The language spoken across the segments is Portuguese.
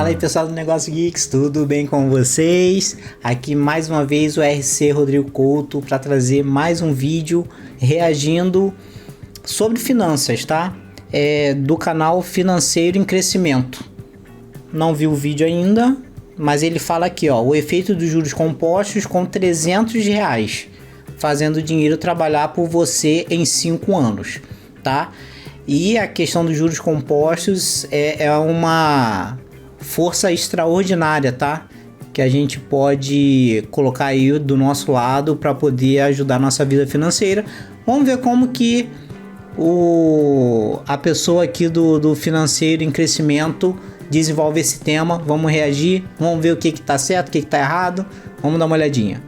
Fala aí pessoal do Negócio Geeks, tudo bem com vocês? Aqui mais uma vez o RC Rodrigo Couto para trazer mais um vídeo reagindo sobre finanças, tá? Do canal Financeiro em Crescimento. Não vi o vídeo ainda, mas ele fala aqui, ó, o efeito dos juros compostos com R$300, fazendo o dinheiro trabalhar por você em 5 anos, tá? E a questão dos juros compostos é uma força extraordinária, tá? Que a gente pode colocar aí do nosso lado para poder ajudar a nossa vida financeira. Vamos ver como que a pessoa aqui do Financeiro em Crescimento desenvolve esse tema. Vamos reagir, vamos ver o que tá certo, o que tá errado. Vamos dar uma olhadinha.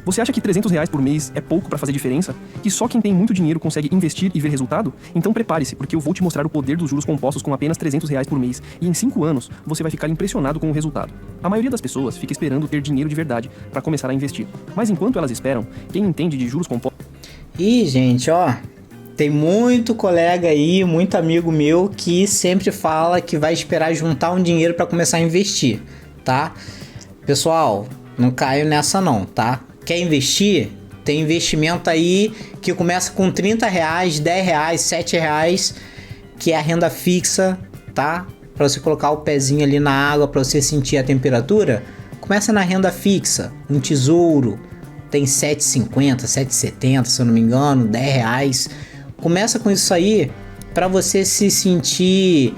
Você acha que R$300 por mês é pouco para fazer diferença? Que só quem tem muito dinheiro consegue investir e ver resultado? Então prepare-se, porque eu vou te mostrar o poder dos juros compostos com apenas R$300 por mês. E em 5 anos, você vai ficar impressionado com o resultado. A maioria das pessoas fica esperando ter dinheiro de verdade para começar a investir. Mas enquanto elas esperam, quem entende de juros compostos... Ih, gente, ó, tem muito colega aí, muito amigo meu que sempre fala que vai esperar juntar um dinheiro para começar a investir, tá? Pessoal, não caio nessa não, tá? Quer investir? Tem investimento aí que começa com R$30, R$10, R$7, que é a renda fixa, tá? Para você colocar o pezinho ali na água, para você sentir a temperatura. Começa na renda fixa, um tesouro, tem R$7,50, R$7,70, se eu não me engano, R$10. Começa com isso aí para você se sentir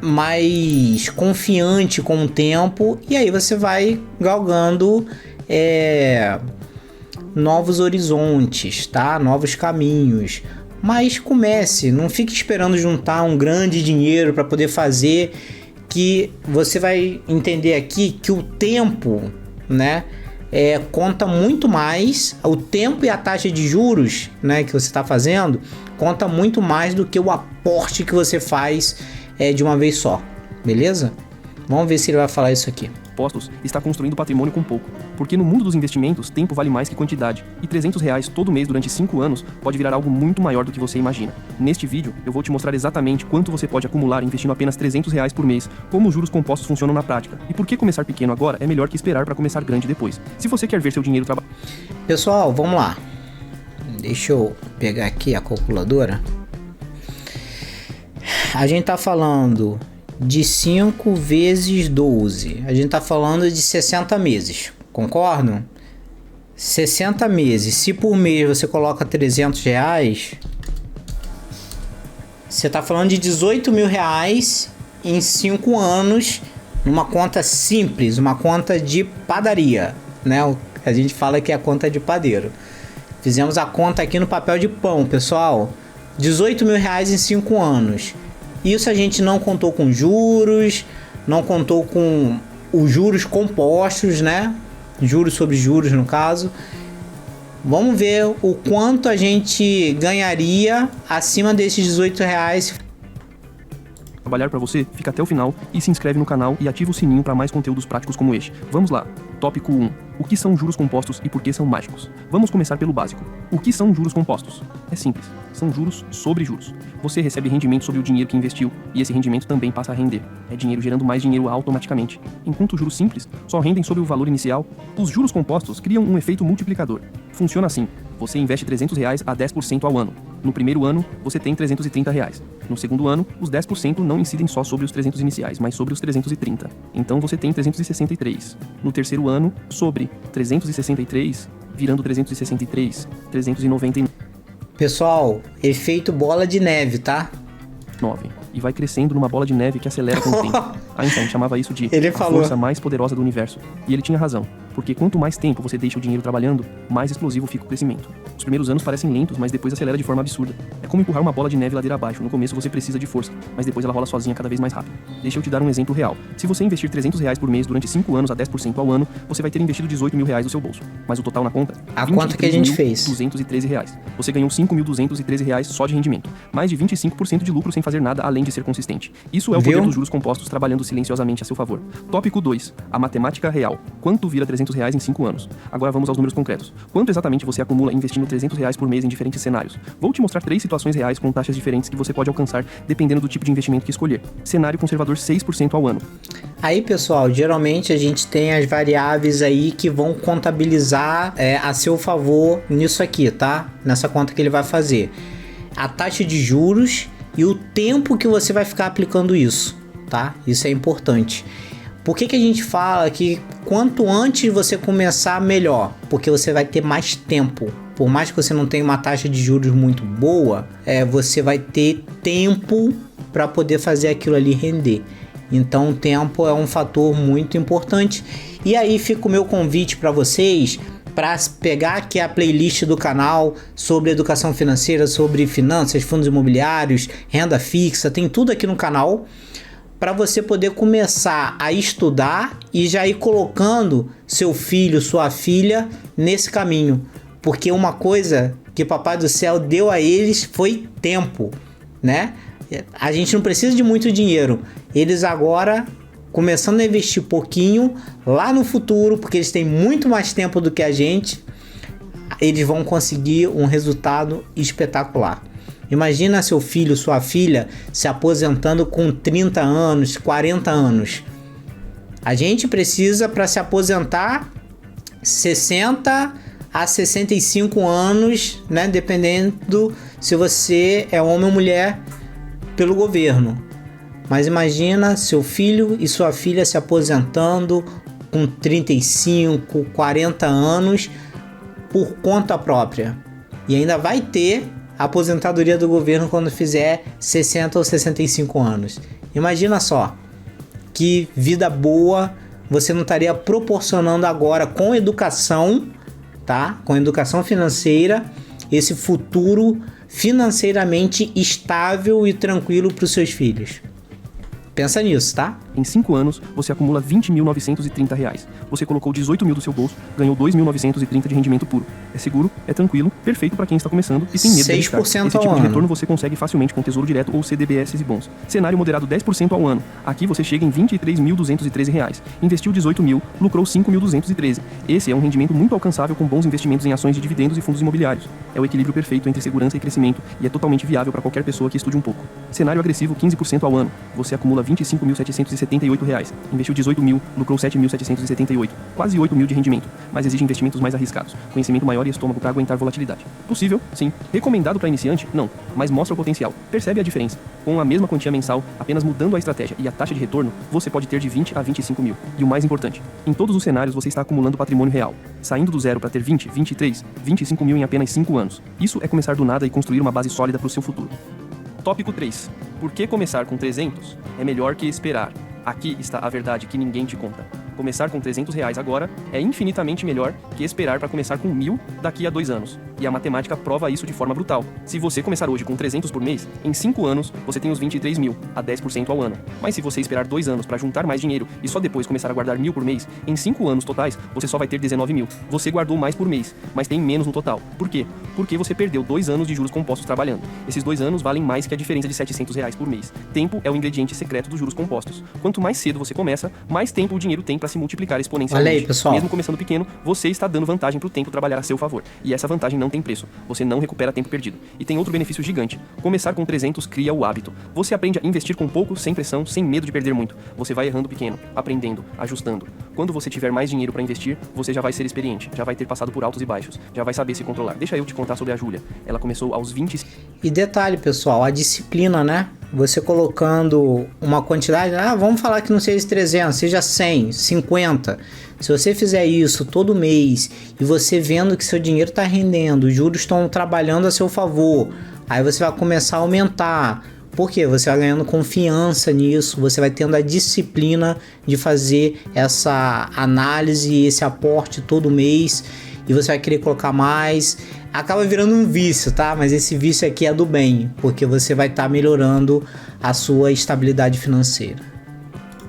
mais confiante com o tempo, e aí você vai galgando novos horizontes, tá? Novos caminhos. Mas comece, não fique esperando juntar um grande dinheiro para poder fazer, que você vai entender aqui que o tempo, né, conta muito mais. O tempo e a taxa de juros, né, que você está fazendo conta muito mais do que o aporte que você faz de uma vez só, beleza? Vamos ver se ele vai falar isso aqui. Postos está construindo patrimônio com pouco, porque no mundo dos investimentos, tempo vale mais que quantidade, e R$300 todo mês durante 5 anos pode virar algo muito maior do que você imagina. Neste vídeo, eu vou te mostrar exatamente quanto você pode acumular investindo apenas R$300 por mês, como os juros compostos funcionam na prática, e por que começar pequeno agora é melhor que esperar para começar grande depois. Se você quer ver seu dinheiro trabalhar... Pessoal, vamos lá. Deixa eu pegar aqui a calculadora. A gente tá falando de 5 vezes 12. A gente tá falando de 60 meses. Concordam? 60 meses. Se por mês você coloca R$300, você tá falando de R$18 mil em 5 anos, numa conta simples, uma conta de padaria, né? A gente fala que é a conta de padeiro. Fizemos a conta aqui no papel de pão, pessoal. R$18 mil em 5 anos. Isso a gente não contou com juros, não contou com os juros compostos, né? Juros sobre juros, no caso. Vamos ver o quanto a gente ganharia acima desses R$18. Trabalhar para você, fica até o final e se inscreve no canal e ativa o sininho para mais conteúdos práticos como este. Vamos lá. Tópico 1. O que são juros compostos e por que são mágicos? Vamos começar pelo básico. O que são juros compostos? É simples. São juros sobre juros. Você recebe rendimento sobre o dinheiro que investiu e esse rendimento também passa a render. É dinheiro gerando mais dinheiro automaticamente. Enquanto os juros simples só rendem sobre o valor inicial, os juros compostos criam um efeito multiplicador. Funciona assim. Você investe R$300 a 10% ao ano. No primeiro ano, você tem R$330. No segundo ano, os 10% não incidem só sobre os 300 iniciais, mas sobre os 330. Então você tem 363. No terceiro ano, sobre 363, virando 363, 399. Pessoal, efeito bola de neve, tá? E vai crescendo numa bola de neve que acelera com o tempo. Einstein chamava isso de a força mais poderosa do universo. E ele tinha razão, porque quanto mais tempo você deixa o dinheiro trabalhando, mais explosivo fica o crescimento. Os primeiros anos parecem lentos, mas depois acelera de forma absurda. É como empurrar uma bola de neve ladeira abaixo. No começo você precisa de força, mas depois ela rola sozinha cada vez mais rápido. Deixa eu te dar um exemplo real. Se você investir R$300 por mês durante 5 anos a 10% ao ano, você vai ter investido R$18 mil no seu bolso. Mas o total na conta? A conta que a gente fez. R$213. Você ganhou R$5.213 só de rendimento. Mais de 25% de lucro sem fazer nada além de ser consistente. Isso é o poder dos juros compostos trabalhando silenciosamente a seu favor. Tópico 2. A matemática real. Quanto vira R$300 R$300 em 5 anos. Agora vamos aos números concretos. Quanto exatamente você acumula investindo R$300 por mês em diferentes cenários? Vou te mostrar 3 situações reais com taxas diferentes que você pode alcançar dependendo do tipo de investimento que escolher. Cenário conservador 6% ao ano. Aí, pessoal, geralmente a gente tem as variáveis aí que vão contabilizar a seu favor nisso aqui, tá? Nessa conta que ele vai fazer. A taxa de juros e o tempo que você vai ficar aplicando isso, tá? Isso é importante. Por que a gente fala que quanto antes você começar, melhor? Porque você vai ter mais tempo. Por mais que você não tenha uma taxa de juros muito boa, você vai ter tempo para poder fazer aquilo ali render. Então o tempo é um fator muito importante. E aí fica o meu convite para vocês para pegar aqui a playlist do canal sobre educação financeira, sobre finanças, fundos imobiliários, renda fixa, tem tudo aqui no canal para você poder começar a estudar e já ir colocando seu filho, sua filha nesse caminho. Porque uma coisa que Papai do Céu deu a eles foi tempo, né? A gente não precisa de muito dinheiro. Eles agora, começando a investir pouquinho, lá no futuro, porque eles têm muito mais tempo do que a gente, eles vão conseguir um resultado espetacular. Imagina seu filho, sua filha se aposentando com 30 anos, 40 anos. A gente precisa, para se aposentar, 60 a 65 anos, né? Dependendo se você é homem ou mulher, pelo governo. Mas imagina seu filho e sua filha se aposentando com 35, 40 anos por conta própria. E ainda vai ter a aposentadoria do governo quando fizer 60 ou 65 anos. Imagina só, que vida boa você não estaria proporcionando agora com educação, tá? Com educação financeira, esse futuro financeiramente estável e tranquilo para os seus filhos. Pensa nisso, tá? Em 5 anos, você acumula R$20.930. Você colocou 18 mil do seu bolso, ganhou 2.930 de rendimento puro. É seguro, é tranquilo, perfeito para quem está começando e tem medo de arriscar. 6% Esse ao tipo de ano. retorno você consegue facilmente com Tesouro Direto ou CDBS e bons. Cenário moderado 10% ao ano. Aqui você chega em R$23.213. Investiu 18 mil, lucrou 5.213. Esse é um rendimento muito alcançável com bons investimentos em ações de dividendos e fundos imobiliários. É o equilíbrio perfeito entre segurança e crescimento e é totalmente viável para qualquer pessoa que estude um pouco. Cenário agressivo 15% ao ano. Você acumula R$25.778. Investiu 18 mil, lucrou 7.778. Quase 8 mil de rendimento, mas exige investimentos mais arriscados, conhecimento maior e estômago para aguentar volatilidade. Possível? Sim. Recomendado para iniciante? Não. Mas mostra o potencial. Percebe a diferença. Com a mesma quantia mensal, apenas mudando a estratégia e a taxa de retorno, você pode ter de 20 a 25 mil. E o mais importante, em todos os cenários você está acumulando patrimônio real, saindo do zero para ter 20, 23, 25 mil em apenas 5 anos. Isso é começar do nada e construir uma base sólida para o seu futuro. Tópico 3. Por que começar com 300 é melhor que esperar? Aqui está a verdade que ninguém te conta. Começar com R$300 agora é infinitamente melhor que esperar para começar com 1.000 daqui a 2 anos. E a matemática prova isso de forma brutal. Se você começar hoje com 300 por mês, em 5 anos você tem os 23 mil, a 10% ao ano. Mas se você esperar 2 anos para juntar mais dinheiro e só depois começar a guardar 1.000 por mês, em 5 anos totais você só vai ter 19 mil. Você guardou mais por mês, mas tem menos no total. Por quê? Porque você perdeu 2 anos de juros compostos trabalhando. Esses 2 anos valem mais que a diferença de R$700 por mês. Tempo é o ingrediente secreto dos juros compostos. Quanto mais cedo você começa, mais tempo o dinheiro tem para se multiplicar exponencialmente. Olha aí, pessoal. Mesmo começando pequeno, você está dando vantagem para o tempo trabalhar a seu favor. E essa vantagem não tem preço. Você não recupera tempo perdido. E tem outro benefício gigante. Começar com 300 cria o hábito. Você aprende a investir com pouco, sem pressão, sem medo de perder muito. Você vai errando pequeno, aprendendo, ajustando. Quando você tiver mais dinheiro para investir, você já vai ser experiente, já vai ter passado por altos e baixos, já vai saber se controlar. Deixa eu te contar sobre a Júlia. Ela começou aos 20... E detalhe, pessoal, a disciplina, né? Você colocando uma quantidade, vamos falar que não seja 300, seja 100, 50. Se você fizer isso todo mês e você vendo que seu dinheiro está rendendo, os juros estão trabalhando a seu favor, aí você vai começar a aumentar. Por quê? Você vai ganhando confiança nisso, você vai tendo a disciplina de fazer essa análise, esse aporte todo mês e você vai querer colocar mais. Acaba virando um vício, tá? Mas esse vício aqui é do bem, porque você vai estar melhorando a sua estabilidade financeira.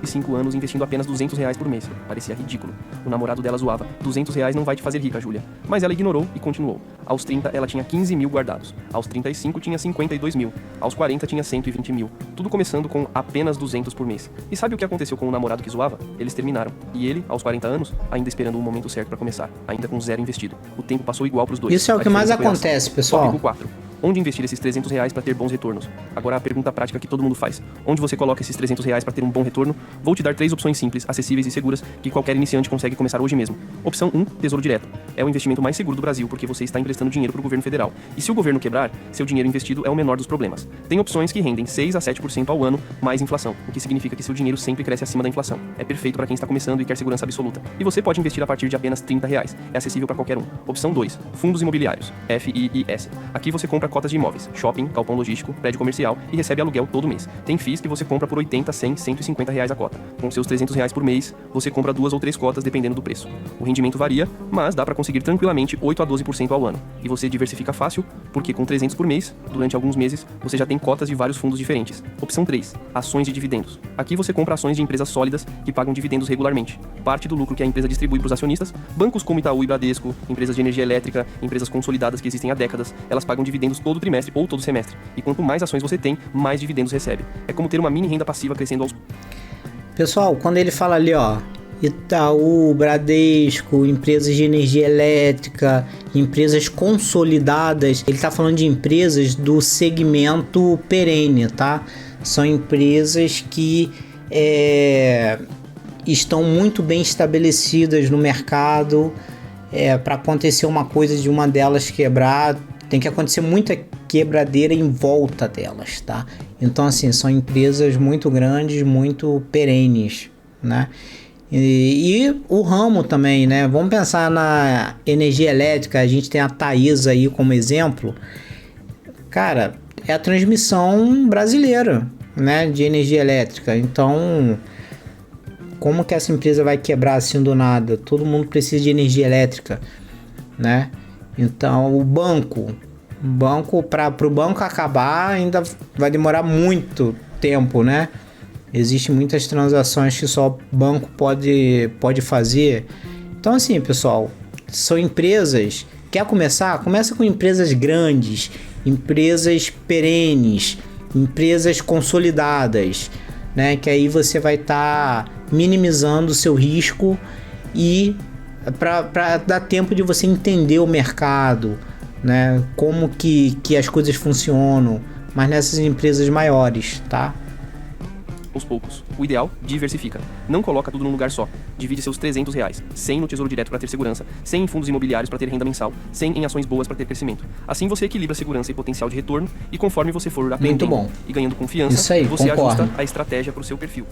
e 5 anos investindo apenas R$200 por mês. Parecia ridículo. O namorado dela zoava: R$200 não vai te fazer rica, Júlia. Mas ela ignorou e continuou. Aos 30, ela tinha 15 mil guardados. Aos 35, tinha 52 mil. Aos 40, tinha 120 mil. Tudo começando com apenas 200 por mês. E sabe o que aconteceu com o namorado que zoava? Eles terminaram. E ele, aos 40 anos, ainda esperando o momento certo pra começar. Ainda com zero investido. O tempo passou igual pros dois. Isso é o que mais acontece, pessoal. Tópico 4. Onde investir esses R$300 para ter bons retornos? Agora a pergunta prática que todo mundo faz. Onde você coloca esses R$300 para ter um bom retorno? Vou te dar 3 opções simples, acessíveis e seguras que qualquer iniciante consegue começar hoje mesmo. Opção 1, Tesouro Direto. É o investimento mais seguro do Brasil porque você está emprestando dinheiro para o governo federal. E se o governo quebrar, seu dinheiro investido é o menor dos problemas. Tem opções que rendem 6 a 7% ao ano, mais inflação, o que significa que seu dinheiro sempre cresce acima da inflação. É perfeito para quem está começando e quer segurança absoluta. E você pode investir a partir de apenas R$30. É acessível para qualquer um. Opção 2, Fundos Imobiliários. FIIs. Aqui você compra cotas de imóveis, shopping, galpão logístico, prédio comercial e recebe aluguel todo mês. Tem FIIs que você compra por 80, 100, 150 reais a cota. Com seus R$300 por mês, você compra 2 ou 3 cotas dependendo do preço. O rendimento varia, mas dá para conseguir tranquilamente 8 a 12% ao ano. E você diversifica fácil, porque com 300 por mês, durante alguns meses, você já tem cotas de vários fundos diferentes. Opção 3, Ações de dividendos. Aqui você compra ações de empresas sólidas que pagam dividendos regularmente. Parte do lucro que a empresa distribui para os acionistas, bancos como Itaú e Bradesco, empresas de energia elétrica, empresas consolidadas que existem há décadas, elas pagam dividendos todo trimestre ou todo semestre. E quanto mais ações você tem, mais dividendos recebe. É como ter uma mini renda passiva crescendo aos... Pessoal, quando ele fala ali, ó, Itaú, Bradesco, empresas de energia elétrica, empresas consolidadas, ele tá falando de empresas do segmento perene, tá? São empresas que estão muito bem estabelecidas no mercado. Para acontecer uma coisa de uma delas quebrar, tem que acontecer muita quebradeira em volta delas, tá? Então, assim, são empresas muito grandes, muito perenes, né? E o ramo também, né? Vamos pensar na energia elétrica, a gente tem a Taesa aí como exemplo. Cara, é a transmissão brasileira, né, de energia elétrica. Então, como que essa empresa vai quebrar assim do nada? Todo mundo precisa de energia elétrica, né? Então, o banco para o banco acabar ainda vai demorar muito tempo, né? Existem muitas transações que só o banco pode fazer. Então, assim, pessoal, são empresas... Quer começar? Começa com empresas grandes, empresas perenes, empresas consolidadas, né? Que aí você vai estar minimizando o seu risco e para dar tempo de você entender o mercado, né? Como que as coisas funcionam, mas nessas empresas maiores, tá? Aos poucos. O ideal, diversifica. Não coloca tudo num lugar só. Divide seus R$300. 100 no Tesouro Direto para ter segurança, 100 em fundos imobiliários para ter renda mensal, 100 em ações boas para ter crescimento. Assim você equilibra segurança e potencial de retorno e conforme você for aprendendo e ganhando confiança, isso aí, você concordo. ajusta a estratégia para o seu perfil.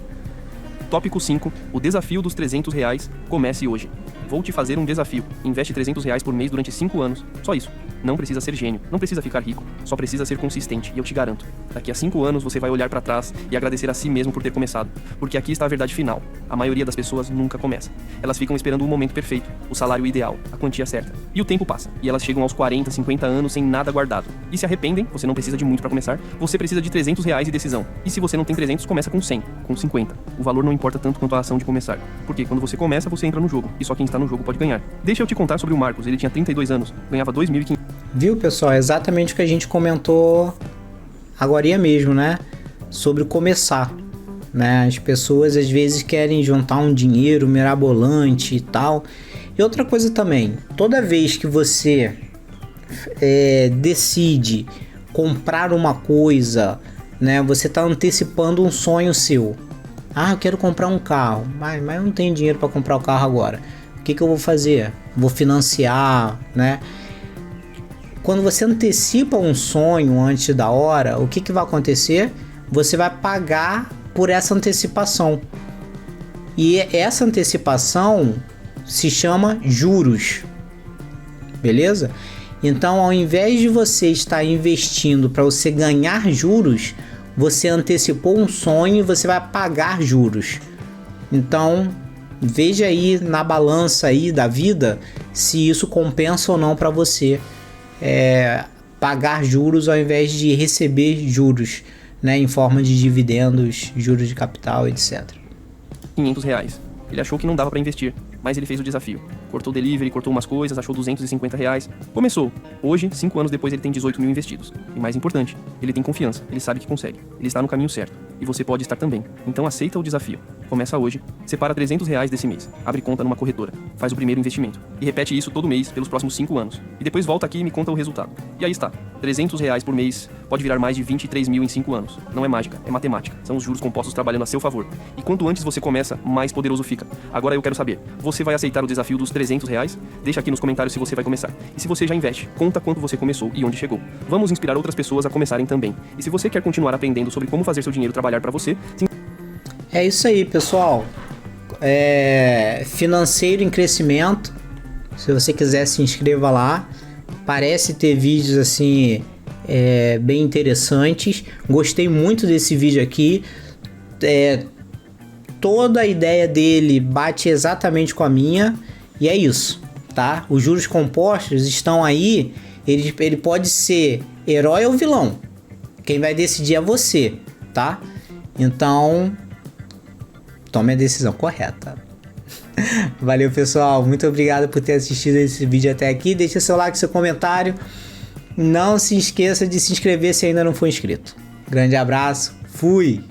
Tópico 5. O desafio dos R$300 comece hoje. Vou te fazer um desafio. Investe R$300 por mês durante 5 anos. Só isso. Não precisa ser gênio, não precisa ficar rico, só precisa ser consistente, e eu te garanto, daqui a 5 anos você vai olhar pra trás e agradecer a si mesmo por ter começado, porque aqui está a verdade final. A maioria das pessoas nunca começa. Elas ficam esperando o momento perfeito, o salário ideal, a quantia certa. E o tempo passa, e elas chegam aos 40, 50 anos sem nada guardado. E se arrependem, você não precisa de muito pra começar, você precisa de R$300 e decisão. E se você não tem 300, começa com 100, com 50. O valor não importa tanto quanto a ação de começar, porque quando você começa, você entra no jogo, e só quem está no jogo pode ganhar. Deixa eu te contar sobre o Marcos, ele tinha 32 anos, ganhava 2.500. Viu, pessoal? É exatamente o que a gente comentou agorinha mesmo, né? Sobre começar, né? As pessoas às vezes querem juntar um dinheiro mirabolante e tal. E outra coisa também, toda vez que você decide comprar uma coisa, né? Você está antecipando um sonho seu. Ah, eu quero comprar um carro, mas eu não tenho dinheiro para comprar o carro agora. O que eu vou fazer? Vou financiar, né? Quando você antecipa um sonho antes da hora, o que vai acontecer? Você vai pagar por essa antecipação. E essa antecipação se chama juros. Beleza? Então, ao invés de você estar investindo para você ganhar juros, você antecipou um sonho e você vai pagar juros. Então, veja aí na balança aí da vida se isso compensa ou não para você. Pagar juros ao invés de receber juros, né, em forma de dividendos, juros de capital, etc. R$ 500. Ele achou que não dava para investir, mas ele fez o desafio. Cortou o delivery, cortou umas coisas, achou R$ 250. Começou. Hoje, 5 anos depois, ele tem 18 mil investidos. E mais importante, ele tem confiança, ele sabe que consegue. Ele está no caminho certo. E você pode estar também. Então aceita o desafio. Começa hoje, separa R$ 300 desse mês, abre conta numa corretora, faz o primeiro investimento. E repete isso todo mês pelos próximos 5 anos. E depois volta aqui e me conta o resultado. E aí está. R$ 300 por mês pode virar mais de 23 mil em 5 anos. Não é mágica, é matemática. São os juros compostos trabalhando a seu favor. E quanto antes você começa, mais poderoso fica. Agora eu quero saber, você vai aceitar o desafio dos R$ 300? Deixa aqui nos comentários se você vai começar. E se você já investe, conta quanto você começou e onde chegou. Vamos inspirar outras pessoas a começarem também. E se você quer continuar aprendendo sobre como fazer seu dinheiro trabalhar para você... É isso aí, pessoal. Financeiro em crescimento. Se você quiser, se inscreva lá. Parece ter vídeos assim bem interessantes. Gostei muito desse vídeo aqui. Toda a ideia dele bate exatamente com a minha. E é isso, tá? Os juros compostos estão aí. Ele pode ser herói ou vilão. Quem vai decidir é você, tá? Então, tome a decisão correta. Valeu, pessoal. Muito obrigado por ter assistido esse vídeo até aqui. Deixa seu like, seu comentário. Não se esqueça de se inscrever se ainda não for inscrito. Grande abraço. Fui!